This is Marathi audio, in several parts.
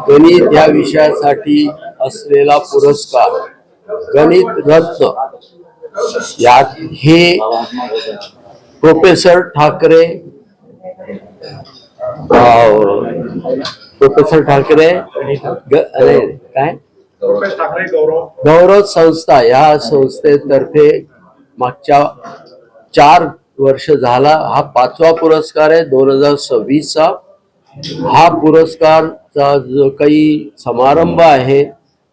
गणित या विषयासाठी असलेला पुरस्कार गणित रत्न यात हे प्रोफेसर ठाकरे काय गौरव संस्था या संस्थेतर्फे मागच्या 4 वर्ष झाला हा 5वा पुरस्कार आहे 2026 चा। हा पुरस्कारचा जो काही समारंभ आहे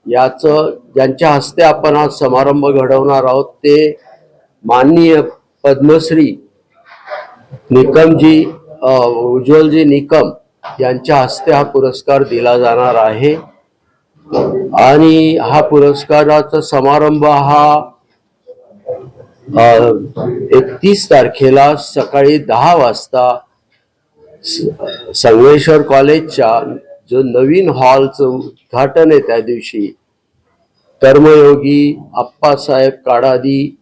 याचं ज्यांच्या हस्ते आपण हा समारंभ घडवणार आहोत ते माननीय पद्मश्री निकमजी उज्ज्वलजी निकम यांच्या हस्ते हा पुरस्कार दिला जाणार आहे। आणि हा पुरस्काराचा समारंभ हा 31 तारखेला सकाळी 10 वाजता संगमेश्वर कॉलेजच्या जो नवीन हॉलचं उद्घाटन आहे त्या दिवशी कर्मयोगी आप्पासाहेब काडादी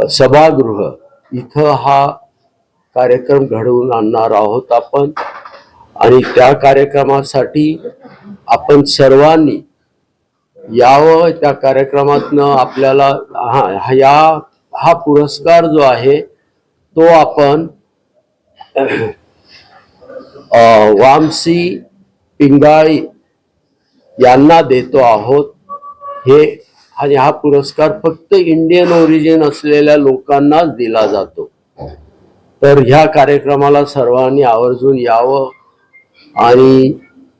सभागृह इथं हा कार्यक्रम घडवून आणणार आहोत आपण। आणि त्या कार्यक्रमासाठी आपण सर्वांनी यावं। त्या कार्यक्रमातनं आपल्याला हा पुरस्कार जो आहे तो आपण वामसी पिंगाळी यांना देतो आहोत। आणि हा पुरस्कार फक्त इंडियन ओरिजिन असलेल्या लोकांनाच दिला जातो। तर ह्या कार्यक्रमाला सर्वांनी आवर्जून यावं आणि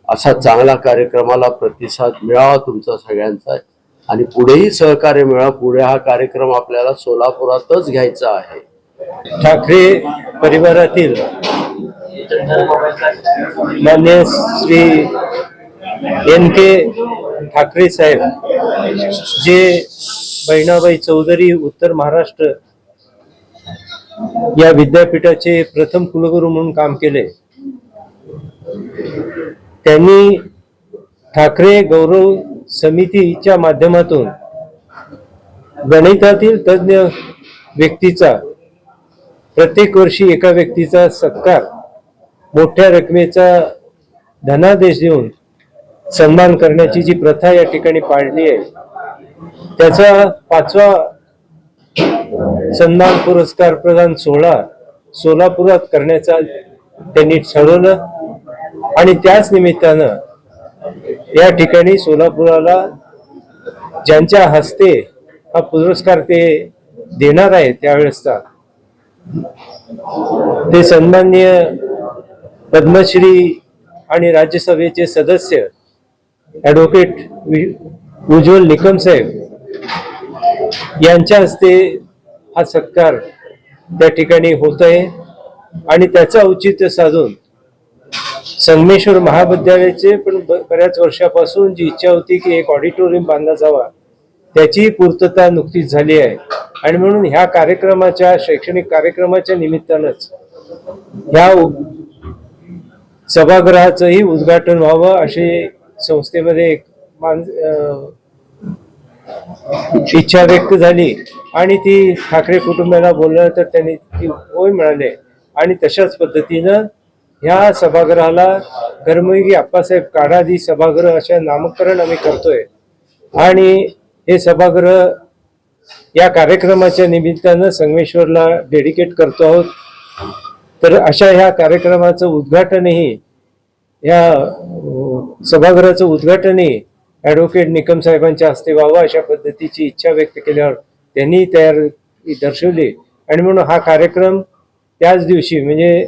असा चांगला कार्यक्रमाला प्रतिसाद मिळावा तुमचा सगळ्यांचा आणि पुढेही सहकार्य मिळावं। पुढे हा कार्यक्रम आपल्याला सोलापुरातच घ्यायचा आहे। ठाकरे परिवारातील मान्य श्री NK ठाकरे साहेब जे बहिणाबाई चौधरी उत्तर महाराष्ट्र या विद्यापीठाचे प्रथम कुलगुरू म्हणून काम केले। त्यांनी ठाकरे गौरव समितीच्या माध्यमातून गणितातील तज्ञ व्यक्तीचा प्रत्येक वर्षी एका व्यक्तीचा सत्कार मोठ्या रकमेचा धनादेश देऊन सन्मान करण्याची जी प्रथा या ठिकाणी पाळली आहे त्याचा 5वा सन्मान पुरस्कार प्रदान सोहळा सोलापुरात करण्याचा त्यांनी ठरवलं। आणि त्याच निमित्तानं या ठिकाणी सोलापुराला ज्यांच्या हस्ते हा पुरस्कार ते देणार आहे त्यावेळेसचा ते सन्माननीय पद्मश्री आणि राज्यसभेचे सदस्य ॲडव्होकेट उज्ज्वल निकम साहेब यांच्या हस्ते हा सत्कार त्या ठिकाणी होत आहे। आणि त्याचं औचित्य साधून संगमेश्वर महाविद्यालयाचे पण बऱ्याच वर्षापासून जी इच्छा होती की एक ऑडिटोरियम बांधला जावा त्याची पूर्तता नुकतीच झाली आहे। आणि म्हणून ह्या कार्यक्रमाच्या शैक्षणिक कार्यक्रमाच्या निमित्तानंच ह्या सभागृहाचंही उद्घाटन व्हावं अशी संस्थेमध्ये एक इच्छा व्यक्त झाली आणि ती ठाकरे कुटुंबाला बोलल्यानंतर त्यांनी ती होय म्हणाले। आणि तशाच पद्धतीनं ह्या सभागृहाला कर्मयोगी आप्पासाहेब काडादी सभागृह अशा नामकरण आम्ही करतोय। आणि हे सभागृह या कार्यक्रमाच्या निमित्तानं संगमेश्वरला डेडिकेट करतो आहोत। तर अशा ह्या कार्यक्रमाचं उद्घाटनही या सभागृहाचं उद्घाटनही ॲडव्होकेट निकम साहेबांच्या हस्ते व्हावं अशा पद्धतीची इच्छा व्यक्त केल्यावर त्यांनी तयारी दर्शवली। आणि म्हणून हा कार्यक्रम त्याच दिवशी म्हणजे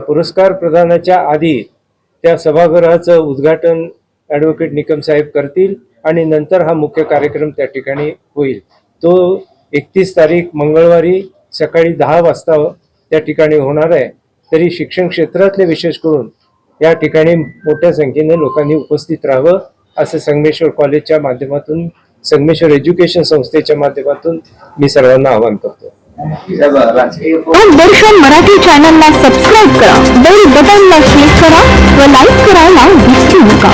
पुरस्कार प्रदानाच्या आधी त्या सभागृहाचं उद्घाटन ॲडव्होकेट निकम साहेब करतील आणि नंतर हा मुख्य कार्यक्रम त्या ठिकाणी होईल। तो 31 तारीख मंगळवारी सकाळी 10 वाजता त्या ठिकाणी होणार आहे। तरी शिक्षण क्षेत्रातले विशेष करून या ठिकाणी मोठ्या संख्येने लोकांनी उपस्थित राहावं असं संगमेश्वर कॉलेजच्या माध्यमातून संगमेश्वर एज्युकेशन संस्थेच्या माध्यमातून मी सर्वांना आवाहन करतो। दर्शन मराठी चॅनलला सबस्क्राईब करा, बेल बटनला क्लिक करा व लाईक करायला विसरू नका।